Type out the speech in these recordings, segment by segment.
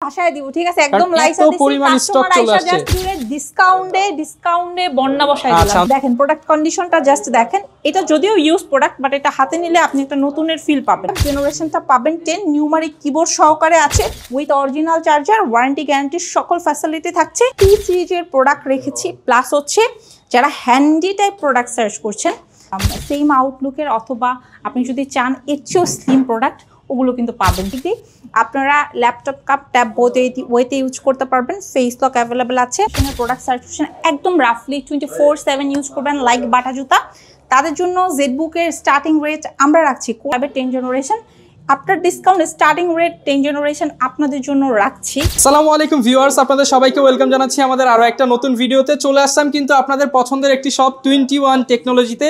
ভাষায় দিব, ঠিক আছে? একদম লাইসা দিছি, পরিমাণ স্টক চলে আসছে, ডিসকাউন্টে বন্যা বসায় দিলাম। দেখেন প্রোডাক্ট কন্ডিশনটা জাস্ট দেখেন। এটা যদিও ইউজ প্রোডাক্ট, বাট এটা হাতে নিলে আপনি একটা নতুনের ফিল পাবেন। জেনারেশনটা পাবেন 10, নিউমারিক কিবোর্ড সহকারে আছে, উইথ অরিজিনাল চার্জার, ওয়ারেন্টি গ্যারান্টির সকল ফ্যাসিলিটি থাকছে। টি সিরিজের প্রোডাক্ট রেখেছি, প্লাস হচ্ছে যারা হ্যান্ডি টাইপ প্রোডাক্ট সার্চ করছেন সেম আউটলুকের, অথবা আপনি যদি চান এর চেয়েও স্লিম প্রোডাক্ট, ওগুলো কিন্তু পাবেন। ঠিক আপনারা ল্যাপটপ কাপ ট্যাব ওয়েতে ইউজ করতে পারবেন। ফেস লক অ্যাভেলেবেল আছে। প্রোডাক্ট সার্টিফিকেশন একদম রাফলি 24/7 ইউজ করবেন লাইক বাটা জুতা। তাদের জন্য জেডবুকের স্টার্টিং রেট আমরা রাখছি 10 generation. After discount starting rate 10 generation আপনাদের জন্য রাখছি। আসসালামু আলাইকুম ভিউয়ার্স, আপনাদের সবাইকে ওয়েলকাম জানাচ্ছি আমাদের আরো একটা নতুন ভিডিওতে। চলে আসলাম কিন্তু আপনাদের পছন্দের একটি শপ 21 টেকনোলজিতে।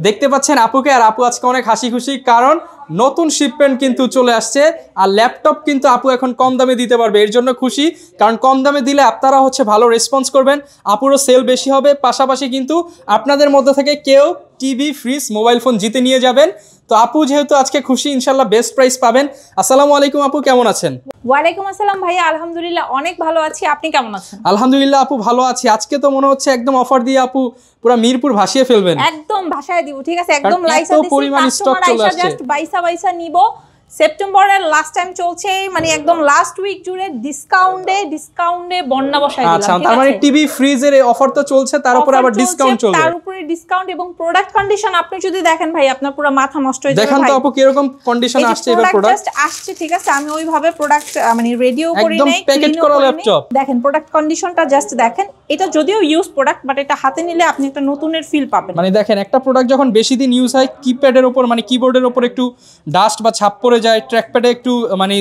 দেখতে পাচ্ছেন আপুকে, আর আপু আজকে অনেক হাসি খুশি, কারণ নতুন শিপমেন্ট কিন্তু চলে আসছে। আর ল্যাপটপ কিন্তু আপু এখন কম দামে দিতে পারবে, এর জন্য খুশি, কারণ কম দামে দিলে আপনারা ভালো রেসপন্স করবেন, আপুরও সেল বেশি হবে। পাশাপাশি কিন্তু আপনাদের মধ্যে থেকে কেউ টিভি, ফ্রিজ, মোবাইল ফোন জিতে নিয়ে যাবেন। তো আপু যেহেতু আজকে খুশি, ইনশাল্লাহ বেস্ট প্রাইস পাবেন। আসসালামু আলাইকুম আপু, কেমন আছেন? ওয়ালাইকুম আসসালাম ভাইয়া, আলহামদুলিল্লাহ অনেক ভালো আছি। আপনি কেমন আছেন? আলহামদুলিল্লাহ আপু ভালো আছি। আজকে তো মনে হচ্ছে একদম অফার দিয়ে আপু পুরো মিরপুর ভাসিয়ে ফেলবেন। একদম ভাষায় দিব, ঠিক আছে? একদম লাইসা দিছি, পরিমাণ স্টক চলে আসছে, জাস্ট বাইসা নিব। সেপ্টেম্বরের লাস্ট টাইম চলছে, মানে একদম লাস্ট উইক জুড়ে ডিসকাউন্টে বন্যা বসায় দিলাম। আচ্ছা, তার মানে টিভি ফ্রিজের এই অফার তো চলছে, তার উপরে আবার ডিসকাউন্ট চলছে, তার উপরে ডিসকাউন্ট এবং প্রোডাক্ট কন্ডিশন আপনি যদি দেখেন ভাই, আপনার পুরো মাথা নষ্ট হয়ে যাবে। দেখেন তো আপু কি রকম কন্ডিশন আসছে এবার প্রোডাক্ট আসছে, ঠিক আছে? আমি ওইভাবে প্রোডাক্ট মানে রেডিও করি নাই, একদম প্যাকেট করা ল্যাপটপ। দেখেন প্রোডাক্ট কন্ডিশনটা জাস্ট দেখেন। এটা যদিও ইউজ প্রোডাক্ট, বাট এটা হাতে নিলে আপনি একটা নতুনের ফিল পাবেন। মানে দেখেন, একটা প্রোডাক্ট যখন বেশি দিন ইউজ হয়, কিপ্যাডের উপর মানে কিবোর্ডের উপর একটু ডাস্ট বা ছাপ পড়ে যায়, ট্র্যাকপ্যাডে একটু মানে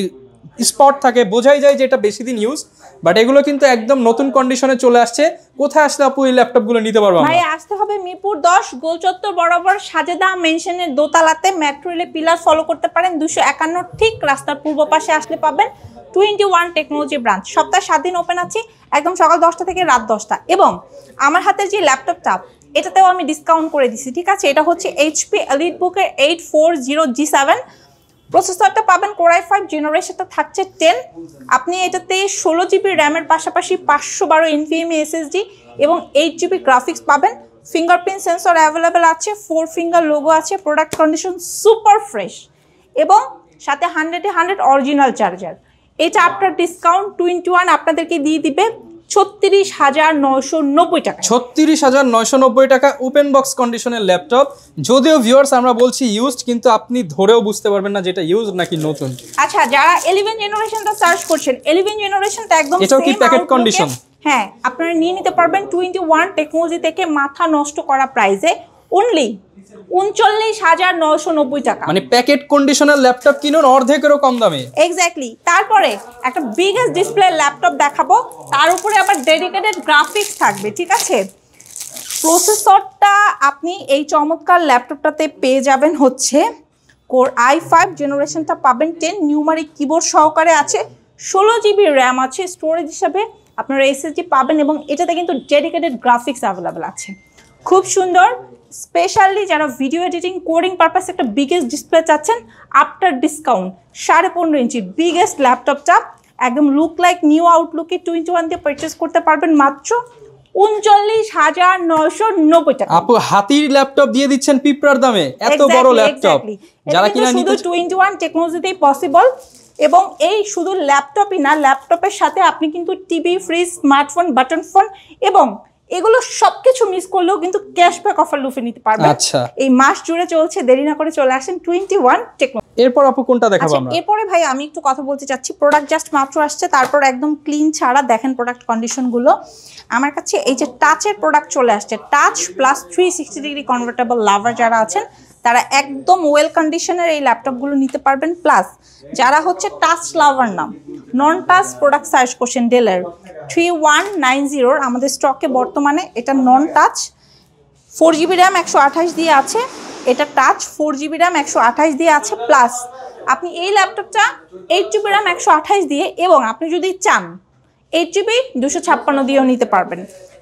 স্পট থাকে, বোঝাই যায় যে এটা বেশি দিন ইউজ। বাট এগুলো কিন্তু একদম নতুন কন্ডিশনে চলে আসছে। কোথায় আসলে আপু এই ল্যাপটপগুলো নিতে পারবো? ভাই আসতে হবে মিরপুর 10 গোলচত্বর বরাবর সাজেদা মেনশনের দোতলাতে। মেট্রো রেলে পিলার ফলো করতে পারেন, 251 ঠিক রাস্তার পূর্ব পাশে আসলে পাবেন 21 টেকনোলজি ব্রাঞ্চ। সপ্তাহে 7 দিন ওপেন আছে, একদম সকাল 10টা থেকে রাত 10টা। এবং আমার হাতে যে ল্যাপটপটা, এটাতেও আমি ডিসকাউন্ট করে দিছি, ঠিক আছে? এটা হচ্ছে HP এলিটবুকের 840G7। প্রসেসরটা পাবেন Core i5, জেনারেশনটা থাকছে 10। আপনি এটাতে 16GB র্যামের পাশাপাশি 512 NVMe SSD এবং 8GB গ্রাফিক্স পাবেন। ফিঙ্গারপ্রিন্ট সেন্সর অ্যাভেলেবেল আছে, 4 ফিঙ্গার লোগো আছে। প্রোডাক্ট কন্ডিশন সুপার ফ্রেশ এবং সাথে 100 অরিজিনাল চার্জার। এটা আফটার ডিসকাউন্ট 21 আপনাদেরকে দিয়ে দিবে 36,990 টাকা। 36,990 টাকা ওপেন বক্স কন্ডিশনের ল্যাপটপ। যদিও ভিউয়ার্স আমরা বলছি ইউজড, কিন্তু আপনি ধরেও বুঝতে পারবেন না যেটা ইউজড নাকি নতুন। আচ্ছা, যারা 11 জেনারেশনটা সার্চ করছেন, 11 জেনারেশনটা একদম এটাও কি প্যাকেট কন্ডিশন? হ্যাঁ, আপনারা নিয়ে নিতে পারবেন 21 টেকনোলজি থেকে মাথা নষ্ট করা প্রাইসে, অনলি 39,990 টাকা। মানে প্যাকেট কন্ডিশনাল ল্যাপটপ কিনুন অর্ধেকেরও কম দামে। এক্স্যাক্টলি। তারপরে একটা বিগেস্ট ডিসপ্লে ল্যাপটপ দেখাবো, তার উপরে আবার ডেডিকেটেড গ্রাফিক্স থাকবে, ঠিক আছে? প্রসেসরটা আপনি এই চমৎকার ল্যাপটপটাতে পেয়ে যাবেন হচ্ছে Core i5, জেনারেশনটা পাবেন 10, নিউমারিক কিবোর্ড সহকারে আছে, 16GB র্যাম আছে। স্টোরেজ হিসাবে আপনারা SSD পাবেন এবং এটাতে কিন্তু ডেডিকেটেড গ্রাফিক্স অ্যাভেলেবেল আছে। খুব সুন্দর। স্পেশালি যারা ভিডিও এডিটিং, কোডিং পারপাসে একটা বিগেস্ট ডিসপ্লে চাচ্ছেন, আফটার ডিসকাউন্ট 15.5 ইঞ্চির বিগেস্ট ল্যাপটপটা একদম লুক লাইক নিউ আউটলুকে 21 দিয়ে পারচেস করতে পারবেন মাত্র 39,990 টাকা। আপু হাতির ল্যাপটপ দিয়ে দিচ্ছেন পিঁপড়ার দামে, এত বড় ল্যাপটপ। যারা কিনা নিতে 21 টেকনোলজিতেই পসিবল। এবং এই শুধু ল্যাপটপই না, ল্যাপটপের সাথে আপনি কিন্তু TV, fridge, smartphone, button phone এবং এগুলো সবকিছু মিস করলেও কিন্তু ক্যাশব্যাক অফার লুফে নিতে পারবেন। আচ্ছা, এই মাস জুড়ে চলছে, দেরি না করে চলে আসেন 21 টেকনোলজি। এরপর আপু কোনটা দেখাবো আমরা? এরপরে ভাই আমি একটু কথা বলতে চাচ্ছি। প্রোডাক্ট জাস্ট মাত্র আসছে, তারপর একদম ক্লিন ছাড়া দেখেন প্রোডাক্ট কন্ডিশনগুলো। আমার কাছে এই যে টাচের প্রোডাক্ট চলে আসছে, টাচ প্লাস 360 ডিগ্রি কনভার্টেবল লাভার যারা আছেন, তারা একদম ওয়েল কন্ডিশনের এই ল্যাপটপগুলো নিতে পারবেন। প্লাস যারা হচ্ছে টাচ লাভার না, নন টাচ প্রোডাক্ট সার্চ করছেন, ডেলের 3190 আমাদের স্টকে বর্তমানে এটা নন টাচ, 4GB র্যাম 128 দিয়ে আছে। এটা টাচ 4GB র্যাম 128 দিয়ে আছে। প্লাস আপনি এই ল্যাপটপটা 8GB র্যাম 128 দিয়ে এবং আপনি যদি চান 8GB 256 দিয়েও নিতে পারবেন।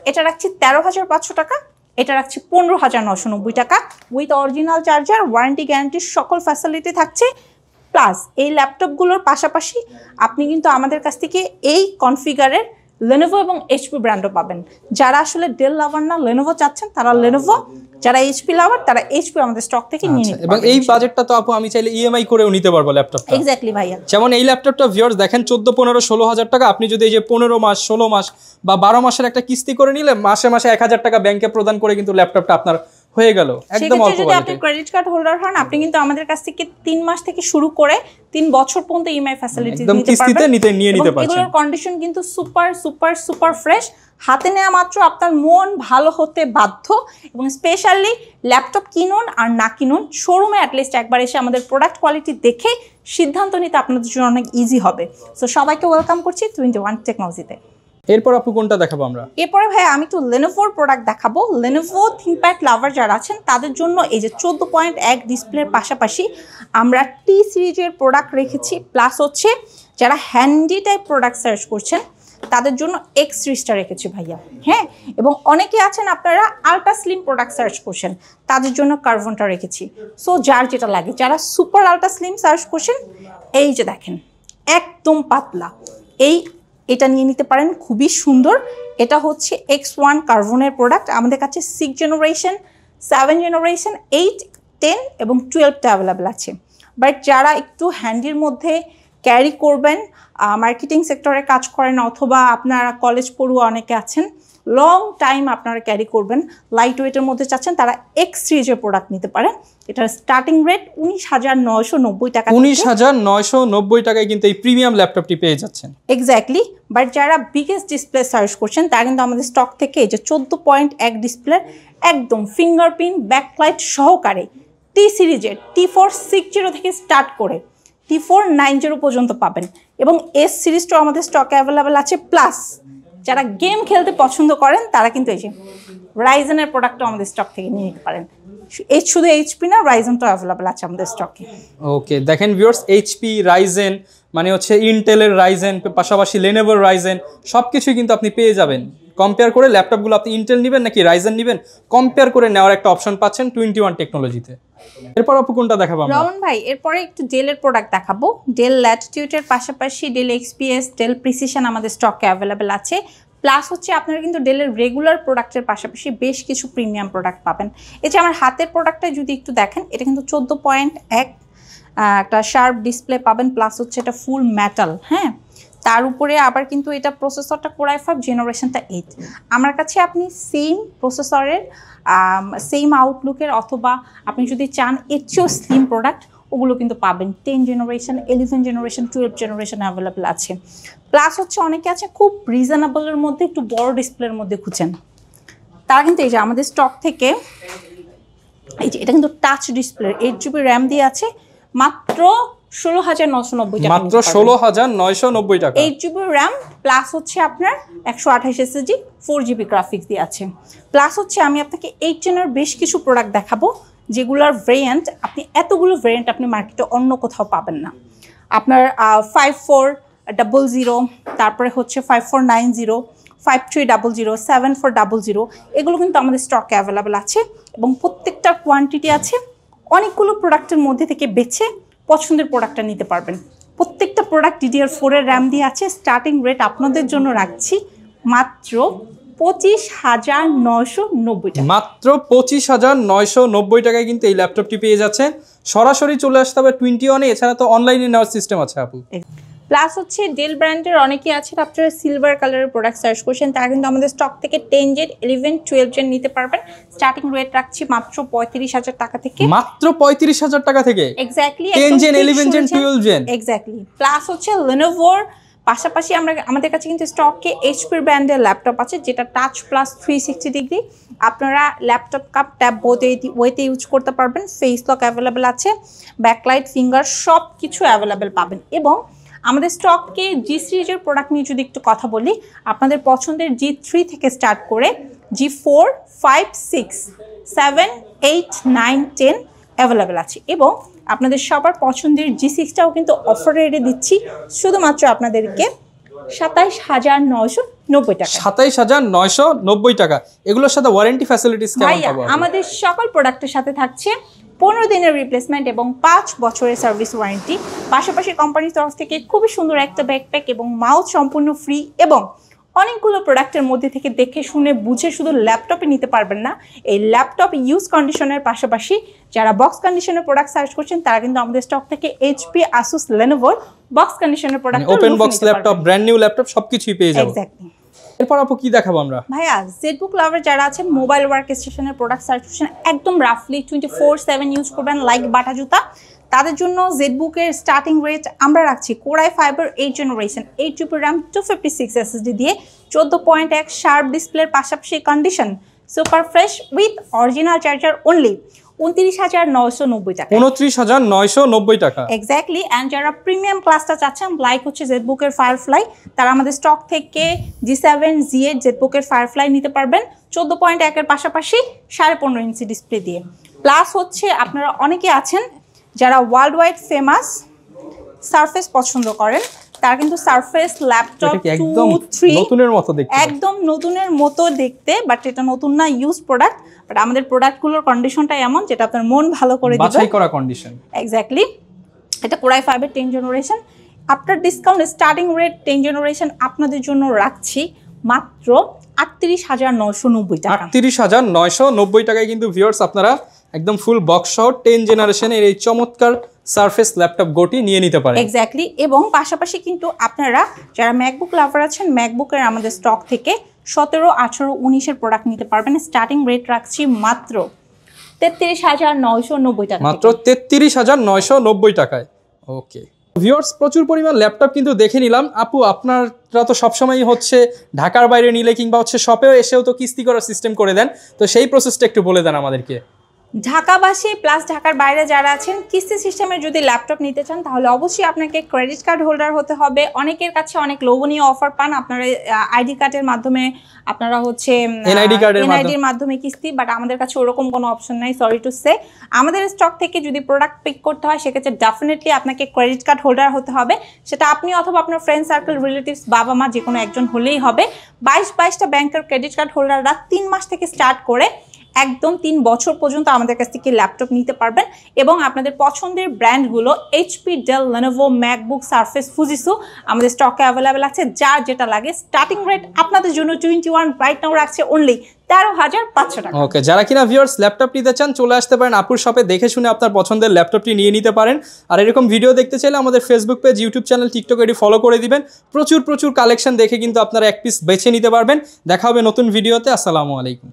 এটা রাখছি 13,500 টাকা, এটা রাখছি 15,990 টাকা, উইথ অরিজিনাল চার্জার, ওয়ারেন্টি গ্যারান্টির সকল ফ্যাসিলিটি থাকছে। প্লাস এই ল্যাপটপগুলোর পাশাপাশি আপনি কিন্তু আমাদের কাছ থেকে এই কনফিগারের Lenovo এবং HP ব্র্যান্ডও পাবেন। যারা আসলে ডেল লাভার না Lenovo চাচ্ছেন তারা Lenovo, যারা HP লাভার তারা HP আমাদের স্টক থেকে নিয়ে নিতে এবং এই বাজেটটা তো আপু আমি চাইলে ইএমআই করেও নিতে পারবো ল্যাপটপটা। এক্স্যাক্টলি ভাইয়া। যেমন এই ল্যাপটপটা ভিউয়ার্স দেখেন 14, 15, 16,000 টাকা, আপনি যদি এই যে 15 মাস 16 মাস বা 12 মাসের একটা কিস্তি করে নিলে মাসে মাসে 1000 টাকা ব্যাংকে প্রদান করে কিন্তু ল্যাপটপটা আপনার হয়ে গেল একদম অল্প যদি আপনি ক্রেডিট কার্ড হোল্ডার হন আপনি কিন্তু আমাদের কাছ থেকে 3 মাস থেকে শুরু করে 3 বছর পর্যন্ত ইএমআই ফ্যাসিলিটি একদম কিস্তিতে নিয়ে নিতে পারবেন। এগুলোর কন্ডিশন কিন্তু সুপার সুপার সুপার ফ্রেশ। হাতে নেওয়া মাত্র আপনার মন ভালো হতে বাধ্য। এবং স্পেশালি ল্যাপটপ কিনুন আর না কিনুন শোরুমে অ্যাটলিস্ট একবার এসে আমাদের প্রোডাক্ট কোয়ালিটি দেখে সিদ্ধান্ত নিতে আপনাদের জন্য অনেক ইজি হবে। সো সবাইকে ওয়েলকাম করছি 21 টেকনোলজিতে। এরপর আপু কোনটা দেখাবো আমরা? এরপরে ভাই আমি একটু Lenovoর প্রোডাক্ট দেখাবো। Lenovo ThinkPad লাভার যারা আছেন তাদের জন্য এই যে 14.1 ডিসপ্লের পাশাপাশি আমরা টি সিরিজের প্রোডাক্ট রেখেছি, প্লাস হচ্ছে যারা হ্যান্ডি টাইপ প্রোডাক্ট সার্চ করছেন তাদের জন্য এক্স সিরিজটা রেখেছি ভাইয়া। হ্যাঁ, এবং অনেকে আছেন আপনারা আলট্রা স্লিম প্রোডাক্ট সার্চ করছেন তাদের জন্য কার্বনটা রেখেছি। সো যার যেটা লাগে, যারা সুপার আলট্রা স্লিম সার্চ করছেন এই যে দেখেন একদম পাতলা, এটা নিয়ে নিতে পারেন, খুবই সুন্দর। এটা হচ্ছে X1 কার্বনের প্রোডাক্ট। আমাদের কাছে 6 জেনারেশন, 7 জেনারেশন, 8, 10 এবং 12টা অ্যাভেলেবেল আছে। বাট যারা একটু হ্যান্ডির মধ্যে ক্যারি করবেন, মার্কেটিং সেক্টরে কাজ করেন অথবা আপনারা কলেজ পড়ুয়া অনেকে আছেন, লং টাইম আপনারা ক্যারি করবেন, লাইট ওয়েটের মধ্যে চাচ্ছেন, তারা X সিরিজের প্রোডাক্ট নিতে পারেন। এটার স্টার্টিং রেট 19,990 টাকা। 19,990 টাকায় কিন্তু এই প্রিমিয়াম ল্যাপটপটি পেয়ে যাচ্ছেন। এক্স্যাক্টলি। বাট যারা বিগেস্ট ডিসপ্লে সার্চ করছেন তারা কিন্তু আমাদের স্টক থেকে এই যে 14.1 ডিসপ্লে একদম ফিঙ্গারপ্রিন্ট ব্যাকলাইট সহকারে টি সিরিজের T460 থেকে স্টার্ট করে T490 পর্যন্ত পাবেন। এবং এস সিরিজটাও আমাদের স্টকে অ্যাভেলেবেল আছে। প্লাস যারা গেম খেলতে পছন্দ করেন তারা কিন্তু এই যে রাইজেনের প্রোডাক্টও আমাদের স্টক থেকে নিয়ে নিতে পারেন। শুধু এইচপি না, রাইজেনটাও অ্যাভেলেবেল আছে আমাদের স্টকে। ওকে, দেখেন ভিউয়ার্স, এইচপি রাইজেন মানে হচ্ছে ইন্টেলের রাইজেন, পাশাপাশি লেনোভোর রাইজেন সব কিছুই কিন্তু আপনি পেয়ে যাবেন। কম্পেয়ার করে ল্যাপটপগুলো আপনি ইন্টেল নেবেন নাকি রাইজেন নেবেন, কম্পেয়ার করে নেওয়ার একটা অপশন পাচ্ছেন 21 টেকনোলজিতে। এরপর আপু কোনটা দেখাবো আমরা? রমন ভাই, এরপরে একটু ডেলের প্রোডাক্ট দেখাবো। ডেল ল্যাটিটিউডের পাশাপাশি ডেল এক্সপিএস, ডেল প্রিসিশন আমাদের স্টকে অ্যাভেলেবেল আছে। প্লাস হচ্ছে আপনারা কিন্তু ডেলের রেগুলার প্রোডাক্টের পাশাপাশি বেশ কিছু প্রিমিয়াম প্রোডাক্ট পাবেন। এই যে আমার হাতের প্রোডাক্টটা যদি একটু দেখেন, এটা কিন্তু 14.1 একটা শার্প ডিসপ্লে পাবেন, প্লাস হচ্ছে এটা ফুল মেটাল। হ্যাঁ, তার উপরে আবার কিন্তু এটা প্রসেসরটা Core i5 জেনারেশনটা 8। আমার কাছে আপনি সেম প্রসেসরের সেম আউটলুকের অথবা আপনি যদি চান এর চেয়েও স্লিম প্রোডাক্ট ওগুলো কিন্তু পাবেন। 10 জেনারেশন, 11 জেনারেশন, 12 জেনারেশন অ্যাভেলেবেল আছে। প্লাস হচ্ছে অনেকে আছে খুব রিজনেবলের মধ্যে একটু বড় ডিসপ্লের মধ্যে খুঁজছেন, তারা কিন্তু এই যে আমাদের স্টক থেকে এই যে এটা কিন্তু টাচ ডিসপ্লে 8 GB র্যাম দিয়ে আছে মাত্র 16,990 টাকা। মাত্র 16,990 টাকা। 8 GB র্যাম প্লাস হচ্ছে আপনার 128 SSD 4 GB গ্রাফিক্স দিয়ে আছে। প্লাস হচ্ছে আমি আপনাকে 8 জেনার বেশ কিছু প্রোডাক্ট দেখাবো যেগুলোর ভেরিয়েন্ট আপনি এতগুলো ভেরিয়েন্ট আপনি মার্কেটে অন্য কোথাও পাবেন না। আপনার 5400, তারপরে হচ্ছে 5490, 5300, 7400 এগুলো কিন্তু আমাদের স্টকে অ্যাভেলেবেল আছে এবং প্রত্যেকটার কোয়ান্টিটি আছে। অনেকগুলো প্রোডাক্টের মধ্যে থেকে বেছে পছন্দের প্রোডাক্টটা নিতে পারবেন। প্রত্যেকটা প্রোডাক্ট DDR4 এর র্যাম দিয়ে আছে। স্টার্টিং রেট আপনাদের জন্য রাখছি মাত্র 25,990 টাকা। মাত্র 25,990 টাকায় কিন্তু এই ল্যাপটপটি পেয়ে যাচ্ছে। সরাসরি চলে আসতে হবে 21-এ, এছাড়া তো অনলাইনে নেওয়ার সিস্টেম আছে আপু। প্লাস হচ্ছে ডেল ব্র্যান্ডের অনেকেই আছেন আপনারা সিলভার কালারের প্রোডাক্ট সার্চ করছেন, তারা কিন্তু আমাদের স্টক থেকে 10 জেন, 11, 12 জেন নিতে পারবেন। স্টার্টিং রেট রাখছি মাত্র 35,000 টাকা থেকে। মাত্র 35,000 টাকা থেকে exactly 10 gen, 11 gen, 12 gen. Exactly. Plus হচ্ছে Lenovoর পাশাপাশি আমাদের কাছে কিন্তু স্টকে HP ব্র্যান্ডের ল্যাপটপ আছে যেটা টাচ প্লাস 360 ডিগ্রি। আপনারা ল্যাপটপ কাপ ট্যাব ওয়েতে ইউজ করতে পারবেন। ফেস লক অ্যাভেলেবেল আছে, ব্যাকলাইট, ফিঙ্গার সব কিছু অ্যাভেলেবেল পাবেন। এবং আমাদের স্টককে জি সিরিজের প্রোডাক্ট নিয়ে যদি একটু কথা বলি, আপনাদের পছন্দের G3 থেকে স্টার্ট করে G4, 5, 6, 7, 8, 9, 10 অ্যাভেলেবেল আছে। এবং আপনাদের সবার পছন্দের G6টাও কিন্তু অফার রেটে দিচ্ছি শুধুমাত্র আপনাদেরকে 27,990 টাকা। 27,990 টাকা। এগুলোর সাথে ওয়ারেন্টি ফ্যাসিলিটিস কেমন পাবো? আমাদের সকল প্রোডাক্টের সাথে থাকছে 15 দিনের রিপ্লেসমেন্ট এবং 5 বছরের সার্ভিস ওয়ারেন্টি। পাশাপাশি কোম্পানির তরফ থেকে খুবই সুন্দর একটা ব্যাকপ্যাক এবং মাউথ সম্পূর্ণ ফ্রি, এবং অনেকগুলো প্রোডাক্টের মধ্যে থেকে দেখে শুনে বুঝে শুধু ল্যাপটপে নিতে পারবেন না, এই ল্যাপটপ ইউজ কন্ডিশনের পাশাপাশি যারা বক্স কন্ডিশনের প্রোডাক্ট সার্চ করছেন তারা কিন্তু আমাদের স্টক থেকে এইচপি, আসুস, লেনোভোর বক্স কন্ডিশনের product, open box laptop, brand new laptop সবকিছুই পেয়ে যাবেন। এক্স্যাক্টলি। এরপর আপু কি দেখাবো আমরা? ভাইয়া জেটবুক লাভার যারা আছেন, মোবাইল ওয়ার্ক স্টেশনের প্রোডাক্ট সার্চ করছেন, একদম রাফলি 24/7 ইউজ করবেন লাইক বাটা জুতা, তাদের জন্য জেটবুকের স্টার্টিং রেট আমরা রাখছি core i fibre 8 generation 8GB RAM 256 SSD দিয়ে 14.1 শার্প ডিসপ্লের পাশাপাশি condition super fresh with original charger only 29,990 টাকা। 29,990 টাকা। এক্স্যাক্টলি। অ্যান্ড যারা প্রিমিয়াম ক্লাসটা চাচ্ছেন, লাইক হচ্ছে জেটবুকের ফায়ারফ্লাই, তারা আমাদের স্টক থেকে G7, Z8 জেটবুকের ফায়ারফ্লাই নিতে পারবেন 14.1 এর পাশাপাশি 15.5 ইঞ্চি ডিসপ্লে দিয়ে। প্লাস হচ্ছে আপনারা অনেকে আছেন যারা ওয়ার্ল্ড ওয়াইড ফেমাস সারফেস পছন্দ করেন, তারা কিন্তু সারফেস ল্যাপটপ 2, 3 নতুনের মতো দেখতে, একদম নতুনের মতো দেখতে, বাট এটা নতুন না, ইউজ প্রোডাক্ট। বাট আমাদের প্রোডাক্টগুলোর কন্ডিশনটা এমন যেটা আপনার মন ভালো করে দিবে, বাছাই করা কন্ডিশন। এক্স্যাক্টলি। এটা core i fibre 10 generation. After discount starting rate 10 generation আপনাদের জন্য রাখছি মাত্র 38,990 টাকা। 38,990 টাকায় কিন্তু ভিউয়ার্স আপনারা একদম ফুল বক্স সহ 10 জেনারেশনের এই চমৎকার সারফেস ল্যাপটপ গোটি নিয়ে নিতে পারেন। এক্স্যাক্টলি। এবং পাশাপাশি কিন্তু আপনারা যারা ম্যাকবুক লাভার আছেন, ম্যাকবুকের আমাদের স্টক থেকে 17, 18, 19 এর প্রোডাক্ট নিতে পারবেন। স্টার্টিং রেট রাখছি মাত্র 33,990 টাকা, মাত্র 33,990 টাকায়। ওকে ভিউয়ার্স, প্রচুর পরিমাণ ল্যাপটপ কিন্তু দেখে নিলাম। আপু আপনারা তো সবসময় হচ্ছে ঢাকার বাইরে নিলে কিংবা হচ্ছে শপেও এসেও তো কিস্তি করার সিস্টেম করে দেন, তো সেই প্রসেসটা একটু বলে দেন আমাদেরকে। ঢাকাবাসী প্লাস ঢাকার বাইরে যারা আছেন, কিস্তি সিস্টেমের যদি ল্যাপটপ নিতে চান তাহলে অবশ্যই আপনাকে ক্রেডিট কার্ড হোল্ডার হতে হবে। অনেকের কাছে অনেক লোভনীয় অফার পান, আপনারা আইডি কার্ডের মাধ্যমে, আপনারা হচ্ছে এনআইডির মাধ্যমে কিস্তি, বাট আমাদের কাছে ওরকম কোনো অপশন নাই, সরি টু সে। আমাদের স্টক থেকে যদি প্রোডাক্ট পিক করতে হয় সেক্ষেত্রে ডেফিনেটলি আপনাকে ক্রেডিট কার্ড হোল্ডার হতে হবে, সেটা আপনি অথবা আপনার ফ্রেন্ড সার্কেল, রিলেটিভস, বাবা মা যে কোনো একজন হলেই হবে। 22টা ব্যাংকের ক্রেডিট কার্ড হোল্ডাররা 3 মাস থেকে স্টার্ট করে একদম 3 বছর পর্যন্ত আমাদের কাছ থেকে ল্যাপটপ নিতে পারবেন, এবং আপনাদের পছন্দের ব্র্যান্ডগুলো HP, Dell, Lenovo, MacBook, Surface, Fujitsu আমাদের স্টকে অ্যাভেলেবেল আছে, যার যেটা লাগে। স্টার্টিং রেট আপনাদের জন্য 21 রাইট নাও রাখছে অনলি 13,500 টাকা। ওকে, যারা কিনা ভিউয়ার্স ল্যাপটপ নিতে চান চলে আসতে পারেন আপুর শপে, দেখে শুনে আপনার পছন্দের ল্যাপটপটি নিয়ে নিতে পারেন। আর এরকম ভিডিও দেখতে চাইলে আমাদের Facebook page, YouTube channel, TikTok এটি ফলো করে দিবেন। প্রচুর কালেকশন দেখে কিন্তু আপনারা এক পিস বেছে নিতে পারবেন। দেখা হবে নতুন ভিডিওতে। আসসালামু আলাইকুম।